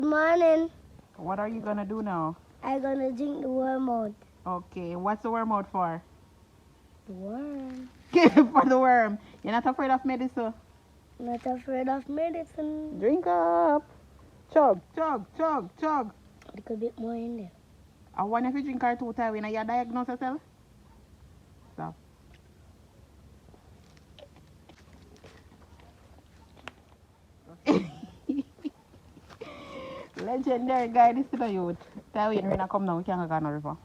Morning. What are you gonna do now? I'm gonna drink the worm out. Okay, what's the worm out for? The worm. For the worm. You're not afraid of medicine? Not afraid of medicine. Drink up. Chug, chug, chug, chug. A little bit more in there. I wonder if you drink her 2 times when you diagnose yourself. Stop. Legendary guy, this is the youth. Tell when rain come down, we can't go on the river.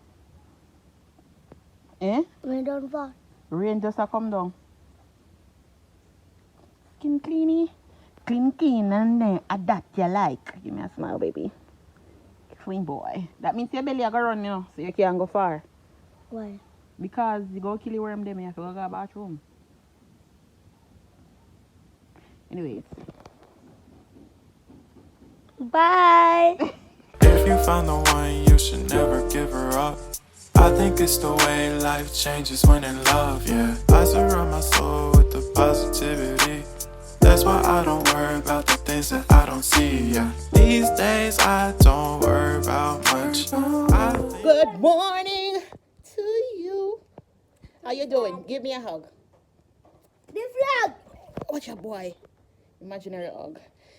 Eh? We don't fall. Rain just a come down. Skin cleany. Clean and then adapt you like. Give me a smile, baby. Clean boy. That means your belly a go run, you know, so you can't go far. Why? Because you go kill the worm them, you have to go to the bathroom. Anyways. Bye. If you found the one, you should never give her up. I think it's the way life changes when in love, yeah. I surround my soul with the positivity. That's why I don't worry about the things that I don't see, yeah. These days I don't worry about much. Good morning to you. How you doing? Give me a hug. The flag. Watch your boy. Imaginary hug.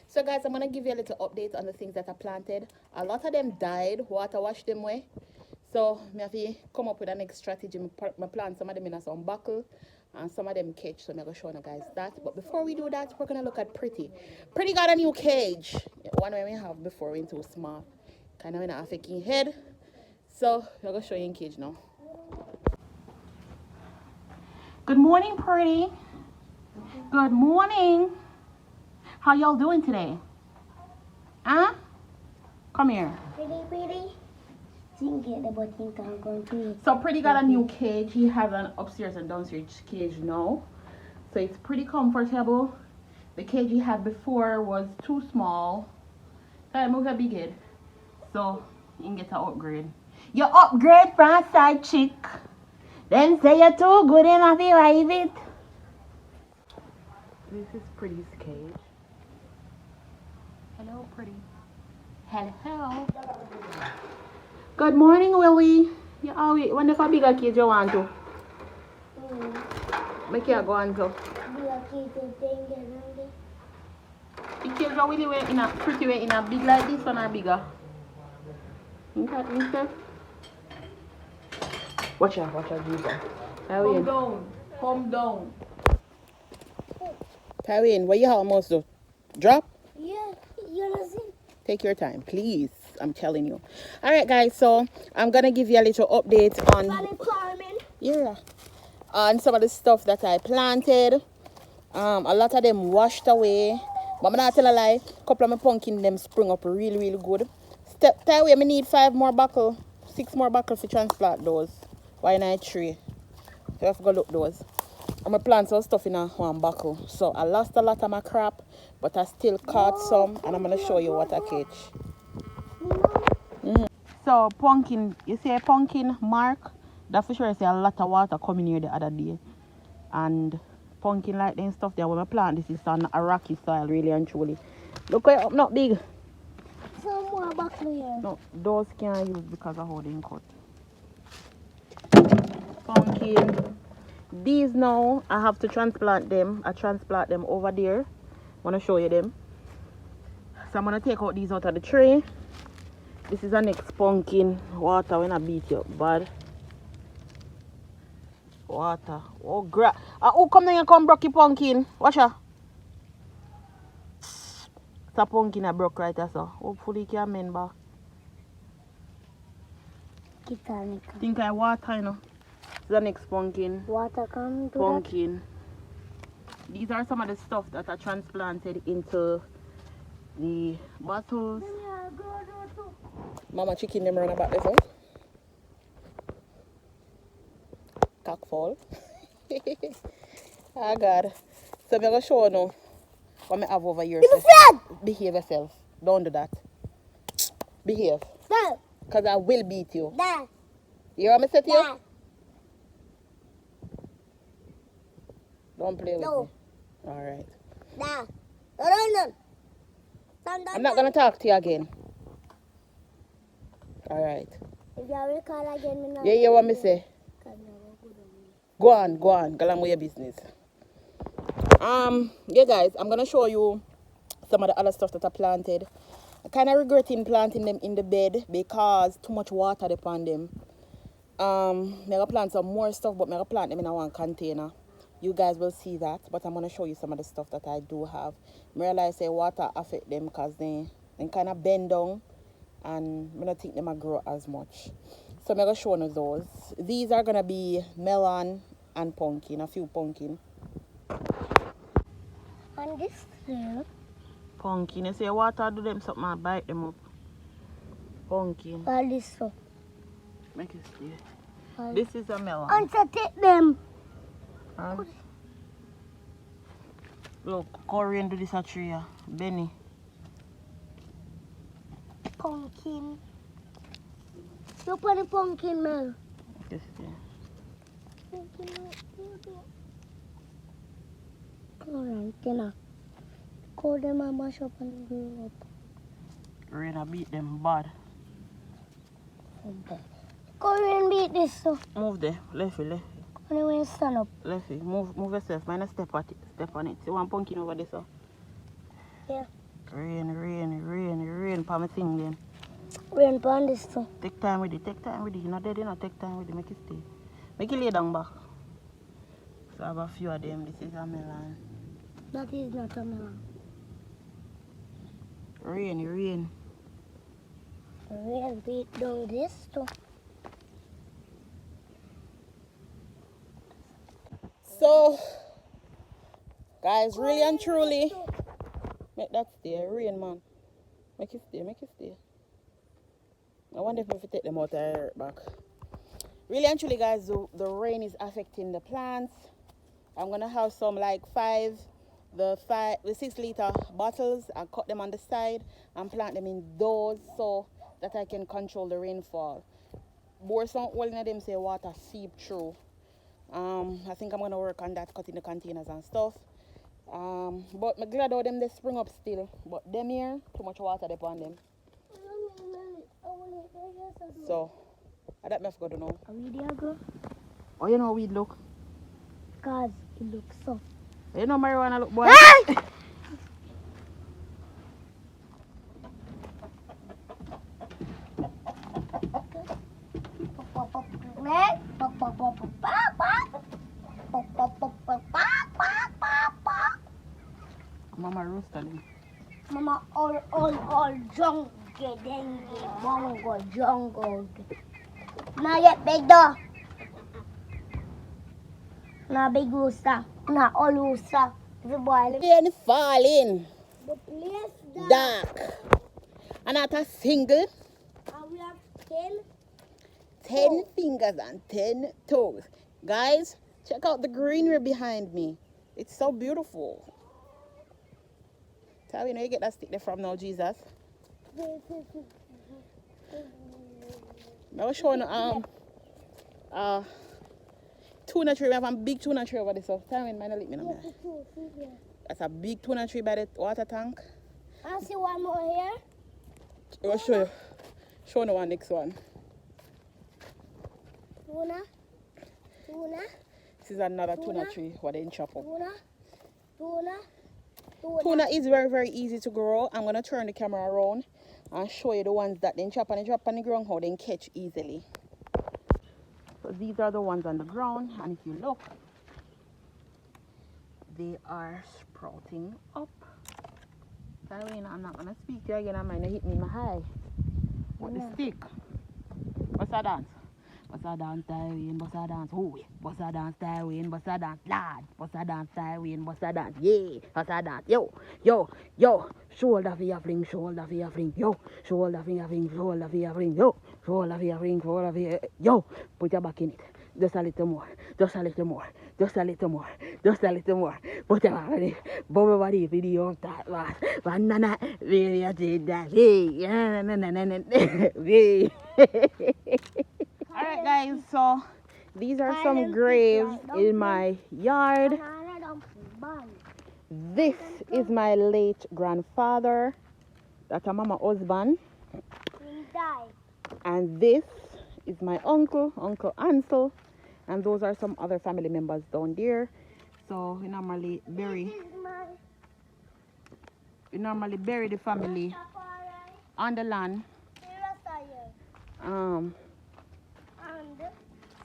So guys, I'm gonna give you a little update on the things that I planted. A lot of them died. Water washed them away. So I have to come up with a next strategy. I plant some of them in some buckle and some of them cage. So I'm gonna show you guys that. But before we do that, we're gonna look at Pretty. Pretty got a new cage. One way we have before went too small. Kind of in a faking head. So I'm gonna show you in cage now. Good morning, Pretty. Good morning. How y'all doing today? Huh? Come here. Pretty. Didn't get the button can go to it. So Pretty got a new cage. He has an upstairs and downstairs cage now. So it's pretty comfortable. The cage he had before was too small. So I moved a big head. So you can get an upgrade. You upgrade from a side chick. Then say you're too good enough to ride it. This is Pretty's cage. Hello, Pretty. Hello. Good morning, Willie. You always when if a bigger cage you want to. Make you go on to. The cage you Willie way in a Pretty way in a big like this one or bigger. Okay. Watch out, Jesus. Calm down. Tywin, what you almost do? Drop? Yeah, you know see. Take your time, please. I'm telling you. All right, guys. So I'm gonna give you a little update on on some of the stuff that I planted. A lot of them washed away, but I'm not tell a lie. A couple of my pumpkin them spring up really good. Tywin, I need 6 more buckles to transplant those. Why not 3? So I have to go look those. I'm gonna plant some stuff in one buckle. So I lost a lot of my crop, but I still caught some, and I'm gonna show you what I catch. So pumpkin, you see a pumpkin mark? That for sure I see a lot of water coming here the other day. And pumpkin like them stuff there when I plant this is on a rocky soil really and truly. Look way up not big. Some more buckle here. No, those can't use because of how they cut. Pumpkin. These now I have to transplant them. I transplant them over there. I want to show you them. So I'm gonna take out these out of the tray. This is the next pumpkin. Water when I beat you up bad. Water. Oh who come down and come broke your pumpkin? Watch out. It's a pumpkin I broke right there, so hopefully you can mend back. Think I water, you know. The next pumpkin. Water come to pumpkin. These are some of the stuff that are transplanted into the bottles. Mama chicken them run about this one. Cock fall. Oh God. So I'm gonna show you now what I have over here. Behave yourself. Don't do that. Behave. Because I will beat you. You hear me say to you? Don't play with me. Alright. I'm not going to talk to you again. Alright. If you record again, me not. Yeah, what me say? Go on, go along with your business. Yeah guys, I'm gonna show you some of the other stuff that I planted. I kinda regretting planting them in the bed because too much water upon them. I'm gonna plant some more stuff, but I'm gonna plant them in one container. You guys will see that, but I'm gonna show you some of the stuff that I do have. I realize say water affect them because they kind of bend down, and I don't think they might grow as much. So I'm gonna show you those. These are gonna be melon and pumpkin, a few pumpkin. And this too. Pumpkin, you say water do them something and bite them up. Pumpkin. And this too. Make it stay. This is a melon. And to take them. And look, Korean do this a tree, Benny. Pumpkin. You put the pumpkin now. Yes, yeah. Alright, then call them and mash up and grow up. Rain beat them bad. Korean beat this so. Move there, lefty. Only when you stand up. Lefty, move yourself. Mind step on it. See one pumpkin over there, so. Yeah. Rain, pa me thing then. Rain pan this too. Take time with it. You're not dead, take time with it. Make it stay. Make it lay down back. So I have a few of them. This is a melon. That is not a melon. Rain. Rain beat down this too. So, guys, really and truly, make that stay. Rain, man. Make it stay. I wonder if we take them out there back. Really and truly, guys, the rain is affecting the plants. I'm gonna have some like the 6-liter bottles and cut them on the side and plant them indoors so that I can control the rainfall. Bore some hole in them so water seep through. I think I'm gonna work on that, cutting the containers and stuff. But I'm glad how them they spring up still. But them here, too much water upon them. So, that I forgot to know. A weed here go? Oh, you know weed look? Cause it looks soft. You know marijuana look, boy? Mama roasted him. Mama all jungle dengue bongo jungle. Now yet big dog. Now big rooster. Now all rooster. The boy. Rain falling. The place Dark. And not a single. And we have 10 fingers and 10 toes. Guys, check out the greenery behind me. It's so beautiful. Tell you know you get that stick there from now, Jesus. I was showing tuna tree. We have a big tuna tree over there. So tell me, man, let me know. That's a big tuna tree by the water tank. I see one more here. I will show you. Show the one next one. Tuna. This is another tuna tree what they chop up. Tuna. Tuna is very, very easy to grow. I'm going to turn the camera around and show you the ones that they chop and they drop on the ground, how they catch easily. So these are the ones on the ground, and if you look, they are sprouting up. Sorry, I'm not going to speak to you again. I might not hit me in my eye. What the stick? What's that dance? What's that dance, Tywin? What's that dance? Oh, what's that dance, Tywin? What's that dance, lad? What's that dance, Tywin? What's that dance? Yeah, what's that dance? Yo. Shoulder for your fling, yo. Shoulder for your fling, yo. Shoulder for your fling, yo. Put your back in it. Just a little more. Put your back in it. Bubble body video of that was. Banana, video did that. Alright guys, so these are some graves in my yard. This is my late grandfather. That's a mama husband. He died. And this is my uncle, Uncle Ansel. And those are some other family members down there. So we normally bury the family on the land.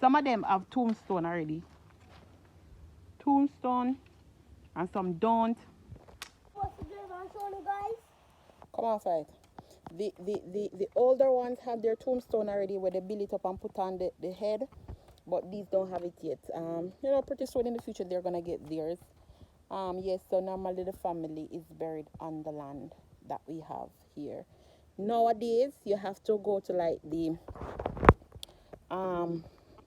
Some of them have tombstone already. Tombstone, and some don't. Come on, fight. The older ones have their tombstone already where they build it up and put on the head, but these don't have it yet. You know, pretty soon in the future they're gonna get theirs. Yes, so normally the family is buried on the land that we have here. Nowadays you have to go to like the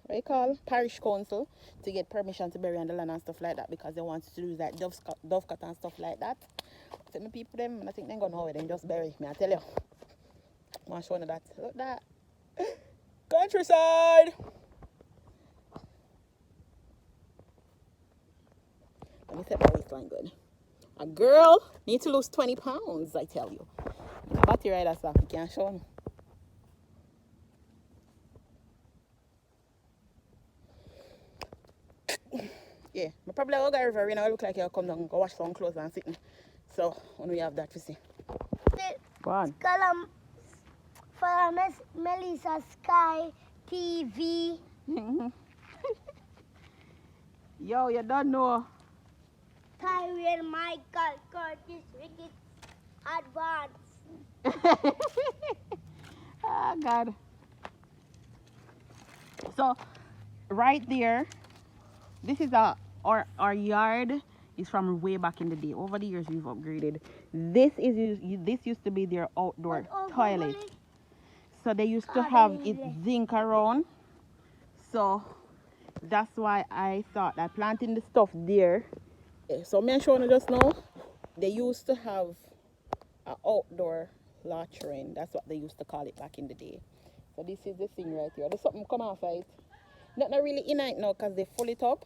what you call parish council to get permission to bury on the land and stuff like that, because they want to do like dove cut and stuff like that. So my people them, I think they gonna know it, then just bury me, I tell you. I'm gonna show you that. Look that. Countryside. Let me set my waistline good. A girl needs to lose 20 pounds, I tell you. Battery rider stuff, you can't show me. Yeah, I probably will go river, you know, look like you'll come down and go wash some clothes and sitting. So, when we have that to see. Go on. Follow Melissa Sky TV. Yo, you don't know. Tyrell Michael Curtis Wicked Advance. Ah, God. So, right there, this is our yard is from way back in the day. Over the years, we've upgraded. This used to be their outdoor toilet. So they used to have it zinc around. So that's why I thought that planting the stuff there. So me and Shona just now, they used to have an outdoor latrine. That's what they used to call it back in the day. So this is the thing right here. There's something come off of it. Not really in it now because they full it up.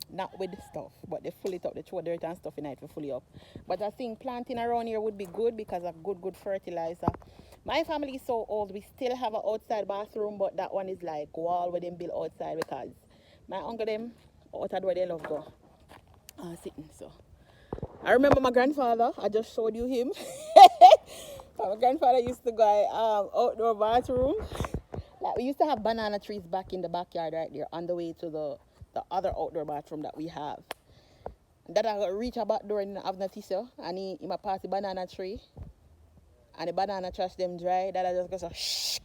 Not with the stuff, but they full it up. They throw dirt and stuff in it to fully up. But I think planting around here would be good because of good fertilizer. My family is so old, we still have an outside bathroom, but that one is like wall where they build outside because my uncle them outside where they love go sitting. So I remember my grandfather, I just showed you him. My grandfather used to go outdoor bathroom. Like we used to have banana trees back in the backyard right there on the way to the other outdoor bathroom that we have. That I reach a back door and have no tissue, and he might pass the banana tree and the banana trash them dry. That I just go so shh,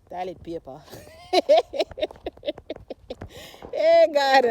toilet paper. Hey God.